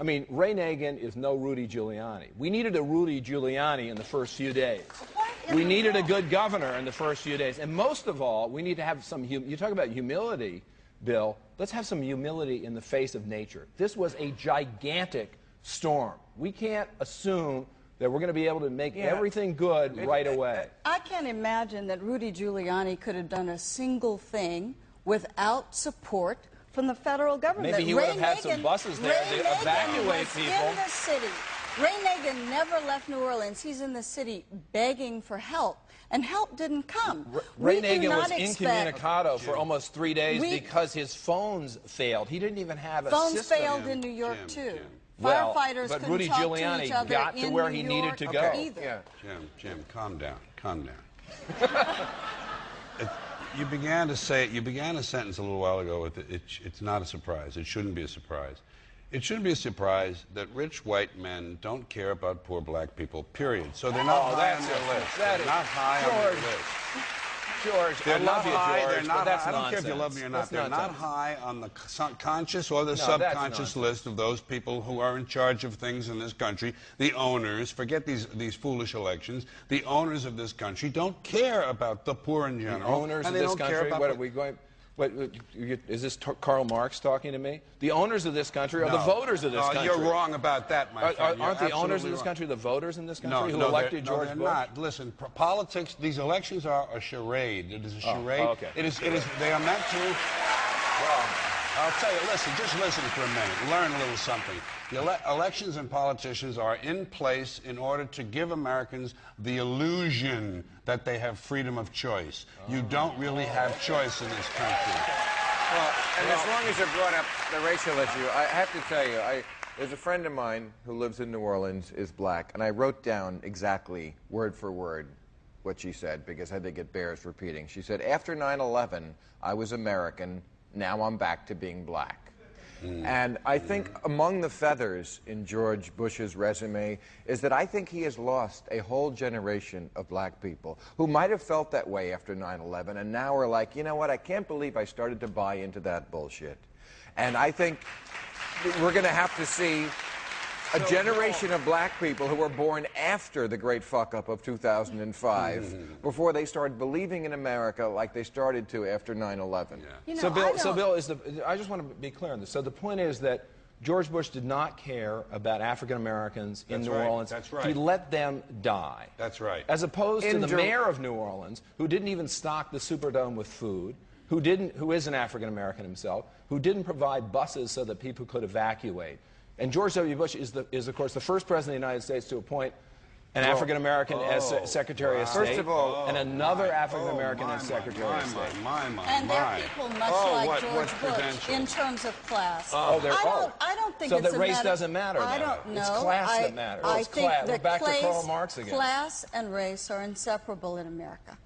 I mean, Ray Nagin is no Rudy Giuliani. We needed a Rudy Giuliani in the first few days. We needed a good governor in the first few days. And most of all, we need to have some, you talk about humility, Bill, let's have some humility in the face of nature. This was a gigantic storm. We can't assume that we're going to be able to make everything good right away. I can't imagine that Rudy Giuliani could have done a single thing without support from the federal government. Maybe he would have had some buses there to evacuate people. In the city. Ray Nagin never left New Orleans. He's in the city begging for help, and help didn't come. Ray Nagin was incommunicado for almost 3 days because his phones failed. He didn't even have a system. Phones failed in New York, too. Well, Firefighters but couldn't Rudy talk Giuliani to each other got to where he needed to go. Either. Jim, calm down. Calm down. You began a sentence a little while ago with it's not a surprise. It shouldn't be a surprise. It shouldn't be a surprise that rich white men don't care about poor black people, period. So they're not high on their list. They're not high on their list. George, I love you, George, but that's I don't nonsense. care if you love me or not. That's They're not high on the conscious or the subconscious list of those people who are in charge of things in this country. The owners, forget these foolish elections, the owners of this country don't care about the poor in general. The owners of this country, what are we going... is this Karl Marx talking to me? The owners of this country are the voters of this country. You're wrong about that, my friend. Aren't the owners of this country the voters in this country who elected George Bush? No, they're not. Listen, politics, these elections are a charade. It is a charade. Oh, okay. They are meant to... Well, I'll tell you, just listen for a minute. Learn a little something. The elections and politicians are in place in order to give Americans the illusion that they have freedom of choice. You don't really have choice in this country. Well, and as long as you brought up the racial issue, I have to tell you, there's a friend of mine who lives in New Orleans, is black, and I wrote down exactly, word for word, what she said, because I think it bears repeating. She said, after 9/11, I was American, now I'm back to being black. And I think among the feathers in George Bush's resume is that I think he has lost a whole generation of black people who might have felt that way after 9/11 and now are like, you know what, I can't believe I started to buy into that bullshit. And I think we're going to have to see a generation of black people who were born after the great fuck-up of 2005 before they started believing in America like they started to after 9/11. You know, So Bill, I just want to be clear on this. So the point is that George Bush did not care about African Americans in New Orleans. That's right. He let them die. That's right. As opposed to the mayor of New Orleans, who didn't even stock the Superdome with food, who is an African American himself, who didn't provide buses so that people could evacuate. And George W. Bush is, of course, the first president of the United States to appoint an African American as Secretary of State, First of all, and another African American as Secretary of State. And there are people much like George Bush in terms of class. I don't think so it's the race doesn't matter. I don't know. It's class that matters. I think We're back to Karl Marx again. Class and race are inseparable in America.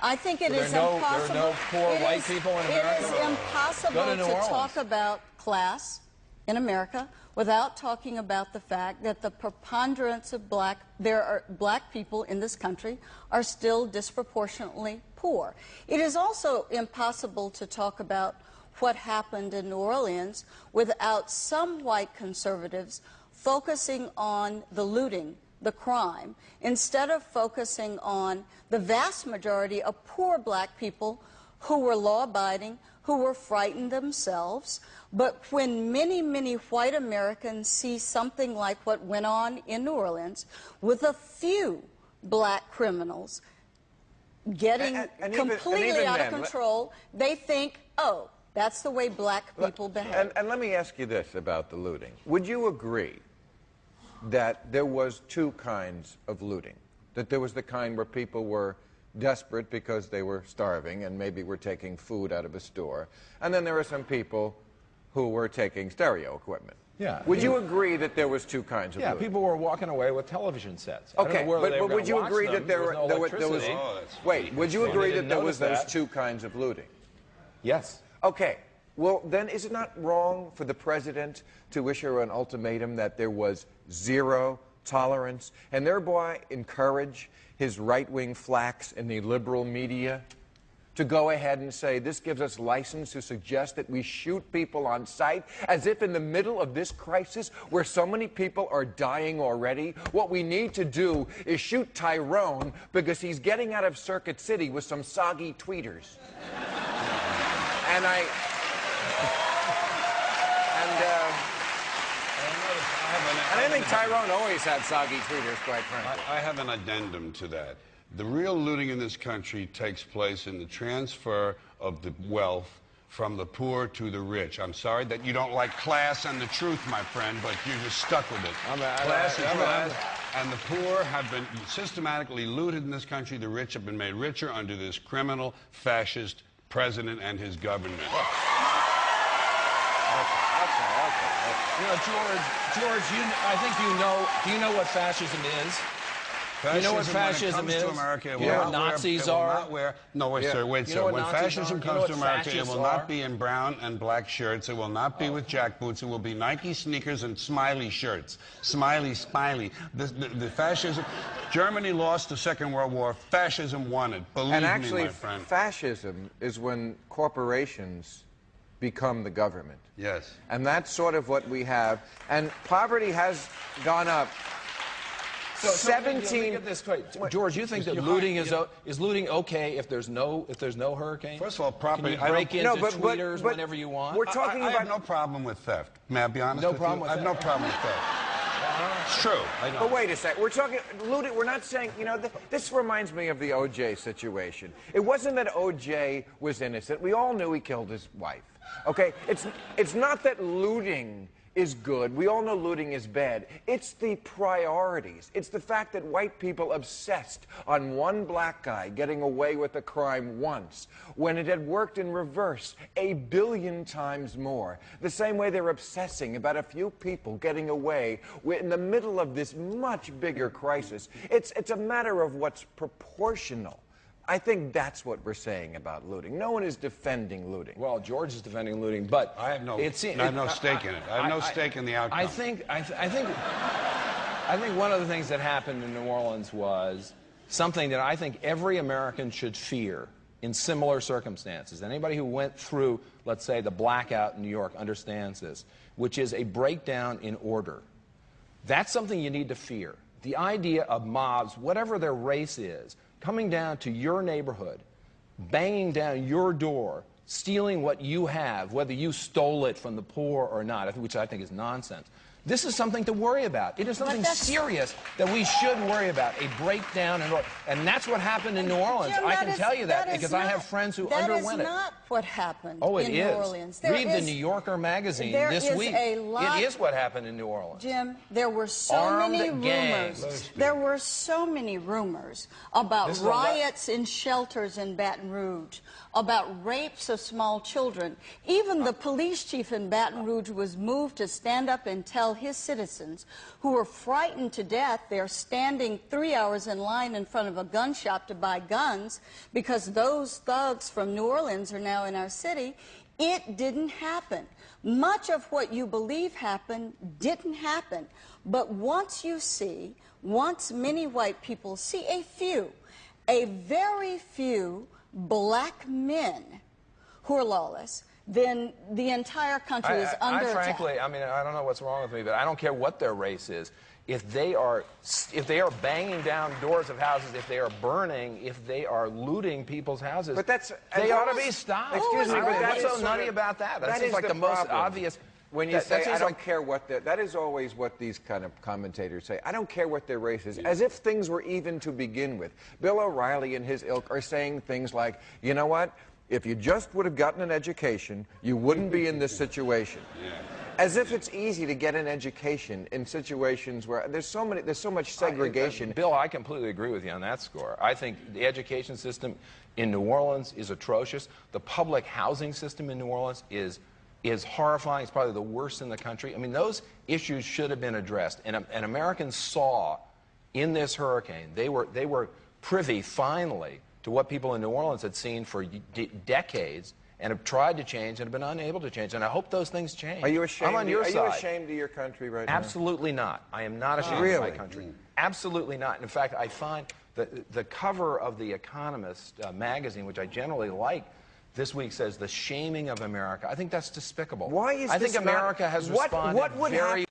I think it is impossible. impossible. There are no poor white people in America? It is impossible to talk about class in America without talking about the fact that the preponderance of black people in this country are still disproportionately poor. It is also impossible to talk about what happened in New Orleans without some white conservatives focusing on the looting, the crime, instead of focusing on the vast majority of poor black people who were law-abiding, who were frightened themselves. But when many, many white Americans see something like what went on in New Orleans, with a few black criminals getting completely out of control, they think, oh, that's the way black people behave. And let me ask you this about the looting. Would you agree that there was two kinds of looting? That there was the kind where people were desperate because they were starving and maybe were taking food out of a store, and then there were some people who were taking stereo equipment. Yeah. Would you agree that there was two kinds of looting? Yeah, people were walking away with television sets. Okay, but would you agree that there was... Wait, would you agree that there was those two kinds of looting? Yes. Okay. Well, then is it not wrong for the president to issue an ultimatum that there was zero tolerance and thereby encourage his right-wing flacks in the liberal media to go ahead and say this gives us license to suggest that we shoot people on sight, as if in the middle of this crisis where so many people are dying already, what we need to do is shoot Tyrone because he's getting out of Circuit City with some soggy tweeters. And I think Tyrone always had soggy tweeters, quite frankly. I have an addendum to that. The real looting in this country takes place in the transfer of the wealth from the poor to the rich. I'm sorry that you don't like class and the truth, my friend, but you're just stuck with it. Class is bad, and the poor have been systematically looted in this country. The rich have been made richer under this criminal, fascist president and his government. You know, George, I think you know. Do you know what fascism is? Fascism, you know what fascism when it comes is? to America, You know what Nazis are? No, wait, sir, wait, You sir. know what When Nazis fascism are? You know comes what to America, it fascists will are? not be in brown and black shirts. It will not be with jackboots. It will be Nike sneakers and smiley shirts. Smiley. The fascism. Germany lost the Second World War. Fascism won it. Believe And actually, me, my friend. fascism is when corporations become the government. Yes. And that's sort of what we have. And poverty has gone up. So 17. Let me get this straight. George, you think that looting is looting okay if there's no hurricane? First of all, property. Can you break into tweeters but whenever you want? We're talking I about have no problem with theft. May I be honest No with problem you? with I have no problem with theft. It's true. I know. But wait a sec. We're talking looting. We're not saying, you know, this reminds me of the O.J. situation. It wasn't that O.J. was innocent. We all knew he killed his wife. Okay? It's not that looting is good. We all know looting is bad. It's the priorities. It's the fact that white people obsessed on one black guy getting away with a crime once, when it had worked in reverse 1 billion times more. The same way they're obsessing about a few people getting away in the middle of this much bigger crisis. It's a matter of what's proportional. I think that's what we're saying about looting. No one is defending looting. Well, George is defending looting, but I have no stake in it. I have no stake in the outcome. I think one of the things that happened in New Orleans was something that I think every American should fear in similar circumstances. Anybody who went through, let's say, the blackout in New York understands this, which is a breakdown in order. That's something you need to fear. The idea of mobs, whatever their race is, coming down to your neighborhood, banging down your door, stealing what you have, whether you stole it from the poor or not, which I think is nonsense. This is something to worry about. It is something serious that we should worry about, a breakdown in order. And that's what happened in New Orleans. Jim, I can tell you that because I have friends who underwent it. That is not what happened in New Orleans. Read the New Yorker magazine this week. It is what happened in New Orleans. Jim, there were so many rumors. There were so many rumors about riots in shelters in Baton Rouge, about rapes of small children. Even the police chief in Baton Rouge was moved to stand up and tell his citizens who were frightened to death. They're standing 3 hours in line in front of a gun shop to buy guns because those thugs from New Orleans are now in our city. It didn't happen. Much of what you believe happened didn't happen. But once many white people see a very few black men who are lawless, then the entire country is under attack. Frankly, I mean, I don't know what's wrong with me, but I don't care what their race is. If they are banging down doors of houses, if they are burning, if they are looting people's houses, they ought to be stopped. Excuse me, but what's so nutty about that? That seems like the most obvious. When you say, I don't care what that is always what these kind of commentators say. I don't care what their race is, as if things were even to begin with. Bill O'Reilly and his ilk are saying things like, you know what? If you just would have gotten an education, you wouldn't be in this situation. Yeah. As if it's easy to get an education in situations where there's so much segregation. Bill, I completely agree with you on that score. I think the education system in New Orleans is atrocious. The public housing system in New Orleans is horrifying. It's probably the worst in the country. I mean, those issues should have been addressed. And Americans saw in this hurricane, they were privy finally to what people in New Orleans had seen for decades and have tried to change and have been unable to change. And I hope those things change. Are you ashamed? I'm on your side. Are you ashamed of your country right now? Absolutely not. I am not ashamed of my country. Absolutely not. In fact, I find The cover of The Economist magazine, which I generally like, this week says the shaming of America. I think that's despicable. Why is I this think America has responded what would very